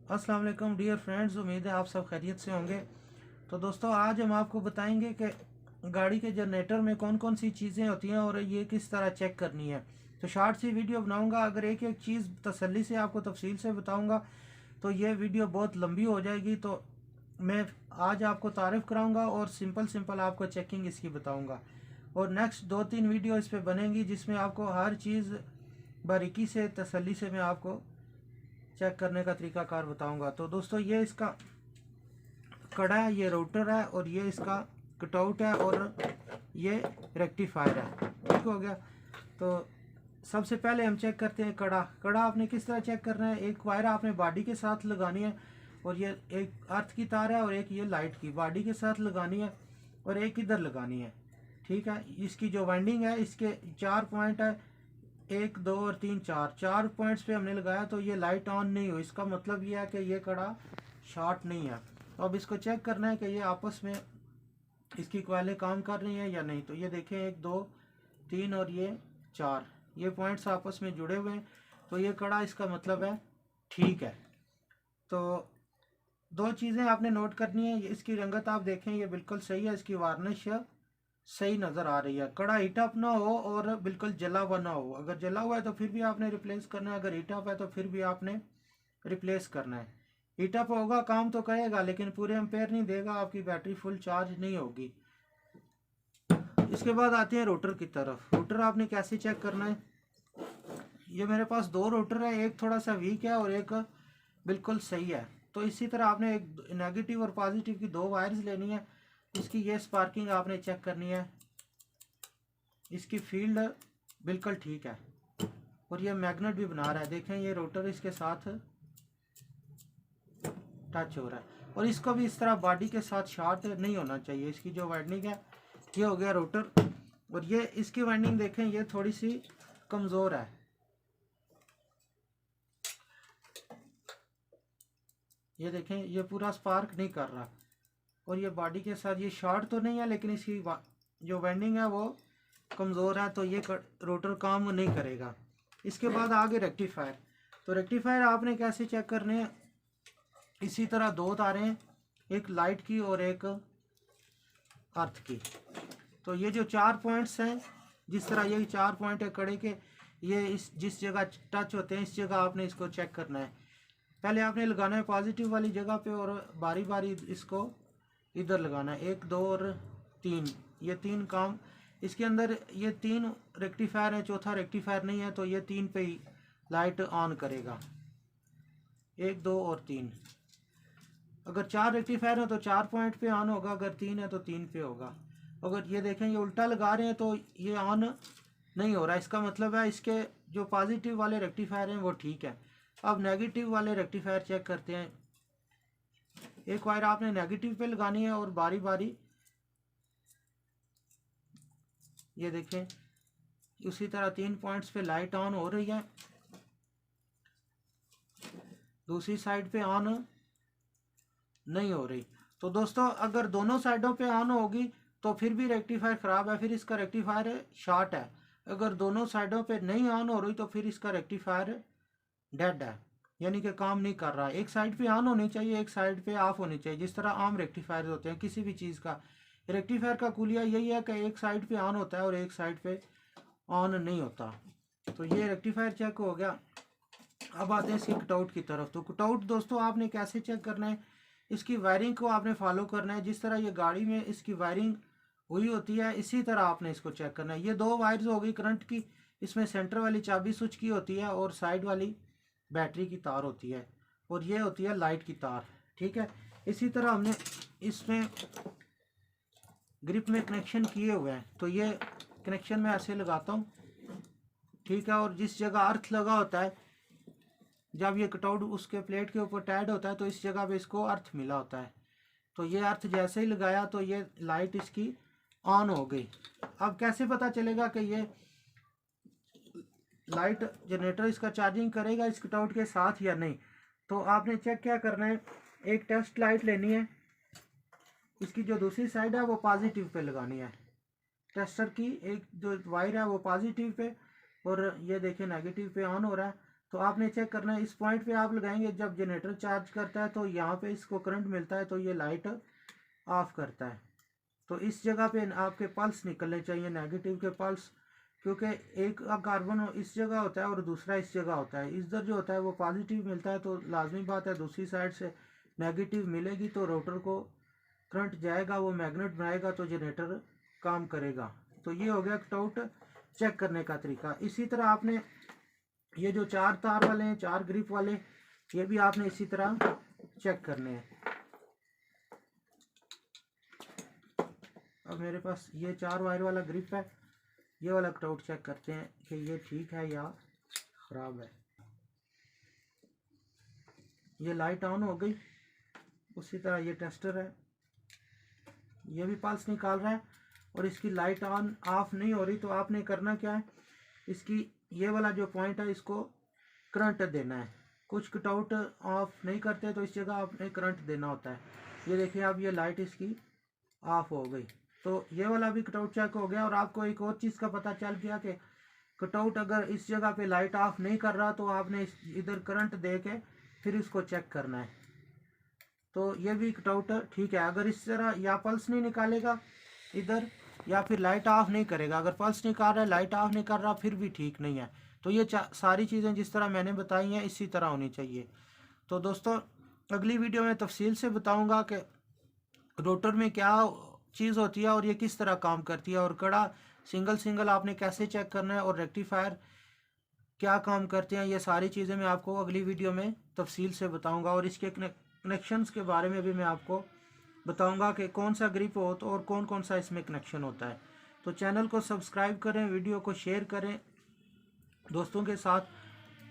अस्सलाम वालेकुम dear friends, उम्मीद है आप सब खैरियत से होंगे। तो दोस्तों, आज हम आपको बताएंगे कि गाड़ी के जनरेटर में कौन कौन सी चीज़ें होती हैं और ये किस तरह चेक करनी है। तो शॉर्ट सी वीडियो बनाऊंगा। अगर एक एक चीज़ तसल्ली से आपको तफसील से बताऊंगा तो ये वीडियो बहुत लंबी हो जाएगी। तो मैं आज आपको तारीफ़ कराऊंगा और सिंपल सिंपल आपको चेकिंग इसकी बताऊंगा। और नेक्स्ट 2-3 वीडियो इस पर बनेंगी जिसमें आपको हर चीज़ बारीकी से तसल्ली से मैं आपको चेक करने का तरीकाकार बताऊंगा। तो दोस्तों, ये इसका कड़ा है, ये राउटर है और ये इसका कटआउट है और ये रेक्टिफायर है। ठीक हो गया। तो सबसे पहले हम चेक करते हैं कड़ा। कड़ा आपने किस तरह चेक करना है, एक वायर आपने बॉडी के साथ लगानी है और ये एक अर्थ की तार है और एक ये लाइट की बॉडी के साथ लगानी है और एक इधर लगानी है। ठीक है। इसकी जो वाइंडिंग है, इसके 4 पॉइंट है, 1 2 और 3 4 पॉइंट्स पे हमने लगाया तो ये लाइट ऑन नहीं हुई। इसका मतलब ये है कि ये कड़ा शॉर्ट नहीं है। तो अब इसको चेक करना है कि ये आपस में इसकी कॉइलें काम कर रही हैं या नहीं। तो ये देखें, 1 2 3 और ये 4, ये पॉइंट्स आपस में जुड़े हुए हैं। तो ये कड़ा इसका मतलब है ठीक है। तो दो चीज़ें आपने नोट करनी है। इसकी रंगत आप देखें, ये बिल्कुल सही है, इसकी वार्निश सही नज़र आ रही है। कड़ा हीट अप ना हो और बिल्कुल जला हुआ ना हो। अगर जला हुआ है तो फिर भी आपने रिप्लेस करना है, अगर हीट अप है तो फिर भी आपने रिप्लेस करना है। हीट अप होगा, काम तो करेगा लेकिन पूरे एम्पेयर नहीं देगा, आपकी बैटरी फुल चार्ज नहीं होगी। इसके बाद आते हैं रोटर की तरफ। रोटर आपने कैसे चेक करना है। ये मेरे पास दो रोटर है, एक थोड़ा सा वीक है और एक बिल्कुल सही है। तो इसी तरह आपने एक नेगेटिव और पॉजिटिव की दो वायर्स लेनी है। इसकी ये स्पार्किंग आपने चेक करनी है, इसकी फील्ड बिल्कुल ठीक है और ये मैग्नेट भी बना रहा है। देखें, ये रोटर इसके साथ टच हो रहा है और इसको भी इस तरह बॉडी के साथ शॉर्ट नहीं होना चाहिए। इसकी जो वाइंडिंग है, ये हो गया रोटर और ये इसकी वाइंडिंग देखें, ये थोड़ी सी कमज़ोर है। ये देखें, ये पूरा स्पार्क नहीं कर रहा और ये बॉडी के साथ ये शॉर्ट तो नहीं है लेकिन इसकी जो वाइंडिंग है वो कमज़ोर है, तो ये रोटर काम नहीं करेगा। इसके बाद आगे रेक्टिफायर। तो रेक्टिफायर आपने कैसे चेक करने हैं, इसी तरह दो तारें हैं, एक लाइट की और एक अर्थ की। तो ये जो 4 पॉइंट्स हैं, जिस तरह ये 4 पॉइंट है कड़े के, ये इस जिस जगह टच होते हैं इस जगह आपने इसको चेक करना है। पहले आपने लगाना है पॉजिटिव वाली जगह पे और बारी बारी इसको इधर लगाना है, 1 2 और 3, ये 3 काम इसके अंदर। ये 3 रेक्टिफायर है, चौथा रेक्टिफायर नहीं है, तो ये 3 पे ही लाइट ऑन करेगा, 1 2 और 3। अगर 4 रेक्टिफायर है तो 4 पॉइंट पे ऑन होगा, अगर 3 है तो 3 पे होगा। अगर ये देखें, ये उल्टा लगा रहे हैं तो ये ऑन नहीं हो रहा, इसका मतलब है इसके जो पॉजिटिव वाले रेक्टिफायर हैं वो ठीक है। अब नेगेटिव वाले रेक्टिफायर चेक करते हैं। एक वायर आपने नेगेटिव पे लगानी है और बारी बारी ये देखें, उसी तरह 3 पॉइंट्स पे लाइट ऑन हो रही है, दूसरी साइड पे ऑन नहीं हो रही। तो दोस्तों, अगर दोनों साइडों पे ऑन होगी तो फिर भी रेक्टिफायर ख़राब है, फिर इसका रेक्टिफायर शॉर्ट है। अगर दोनों साइडों पे नहीं ऑन हो रही तो फिर इसका रेक्टिफायर डेड है, यानी कि काम नहीं कर रहा। एक साइड पे ऑन होनी चाहिए, एक साइड पे ऑफ होनी चाहिए, जिस तरह आम रेक्टिफायर होते हैं किसी भी चीज़ का। रेक्टिफायर का कुलिया यही है कि एक साइड पे ऑन होता है और एक साइड पे ऑन नहीं होता। तो ये रेक्टिफायर चेक हो गया। अब आते हैं इसके कटआउट की तरफ। तो कटआउट दोस्तों आपने कैसे चेक करना है, इसकी वायरिंग को आपने फॉलो करना है। जिस तरह ये गाड़ी में इसकी वायरिंग हुई होती है इसी तरह आपने इसको चेक करना है। ये दो वायर्स हो गई करंट की, इसमें सेंटर वाली चाबी स्विच की होती है और साइड वाली बैटरी की तार होती है और ये होती है लाइट की तार। ठीक है। इसी तरह हमने इसमें ग्रिप में कनेक्शन किए हुए हैं, तो ये कनेक्शन मैं ऐसे लगाता हूँ। ठीक है। और जिस जगह अर्थ लगा होता है, जब ये कटआउट उसके प्लेट के ऊपर टैड होता है तो इस जगह पे इसको अर्थ मिला होता है। तो ये अर्थ जैसे ही लगाया तो ये लाइट इसकी ऑन हो गई। अब कैसे पता चलेगा कि ये लाइट जनरेटर इसका चार्जिंग करेगा इस कटआउट के साथ या नहीं। तो आपने चेक क्या करना है, एक टेस्ट लाइट लेनी है, इसकी जो दूसरी साइड है वो पॉजिटिव पे लगानी है। टेस्टर की एक जो वायर है वो पॉजिटिव पे और ये देखें नेगेटिव पे ऑन हो रहा है। तो आपने चेक करना है, इस पॉइंट पे आप लगाएंगे। जब जनरेटर चार्ज करता है तो यहाँ पे इसको करंट मिलता है तो ये लाइट ऑफ करता है। तो इस जगह पे आपके पल्स निकलने चाहिए, नेगेटिव के पल्स, क्योंकि एक कार्बन इस जगह होता है और दूसरा इस जगह होता है। इधर जो होता है वो पॉजिटिव मिलता है तो लाजमी बात है दूसरी साइड से नेगेटिव मिलेगी तो रोटर को करंट जाएगा, वो मैग्नेट बनाएगा तो जनरेटर काम करेगा। तो ये हो गया कटआउट चेक करने का तरीका। इसी तरह आपने ये जो 4 तार वाले हैं, 4 ग्रिप वाले, ये भी आपने इसी तरह चेक करने हैं। अब मेरे पास ये 4 वायर वाला ग्रिप है, ये वाला कटआउट चेक करते हैं कि ये ठीक है या ख़राब है। ये लाइट ऑन हो गई। उसी तरह ये टेस्टर है, ये भी पल्स निकाल रहा है और इसकी लाइट ऑन ऑफ नहीं हो रही। तो आपने करना क्या है, इसकी ये वाला जो पॉइंट है इसको करंट देना है। कुछ कटआउट ऑफ नहीं करते तो इस जगह आपने करंट देना होता है। ये देखिए अब ये लाइट इसकी ऑफ हो गई। तो ये वाला भी कटआउट चेक हो गया। और आपको एक और चीज़ का पता चल गया कि कटआउट अगर इस जगह पे लाइट ऑफ नहीं कर रहा तो आपने इधर करंट दे के फिर इसको चेक करना है। तो ये भी कटआउट ठीक है। अगर इस तरह या पल्स नहीं निकालेगा इधर या फिर लाइट ऑफ नहीं करेगा, अगर पल्स निकाल रहा है लाइट ऑफ नहीं कर रहा फिर भी ठीक नहीं है। तो ये सारी चीज़ें जिस तरह मैंने बताई हैं इसी तरह होनी चाहिए। तो दोस्तों अगली वीडियो में तफसील से बताऊंगा कि रोटर में क्या चीज़ होती है और ये किस तरह काम करती है, और कड़ा सिंगल सिंगल आपने कैसे चेक करना है, और रेक्टिफायर क्या काम करते हैं। ये सारी चीज़ें मैं आपको अगली वीडियो में तफसील से बताऊंगा। और इसके कनेक्शंस के बारे में भी मैं आपको बताऊंगा कि कौन सा ग्रिप हो तो और कौन कौन सा इसमें कनेक्शन होता है। तो चैनल को सब्सक्राइब करें, वीडियो को शेयर करें दोस्तों के साथ।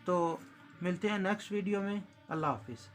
तो मिलते हैं नेक्स्ट वीडियो में। अल्लाह हाफिज़।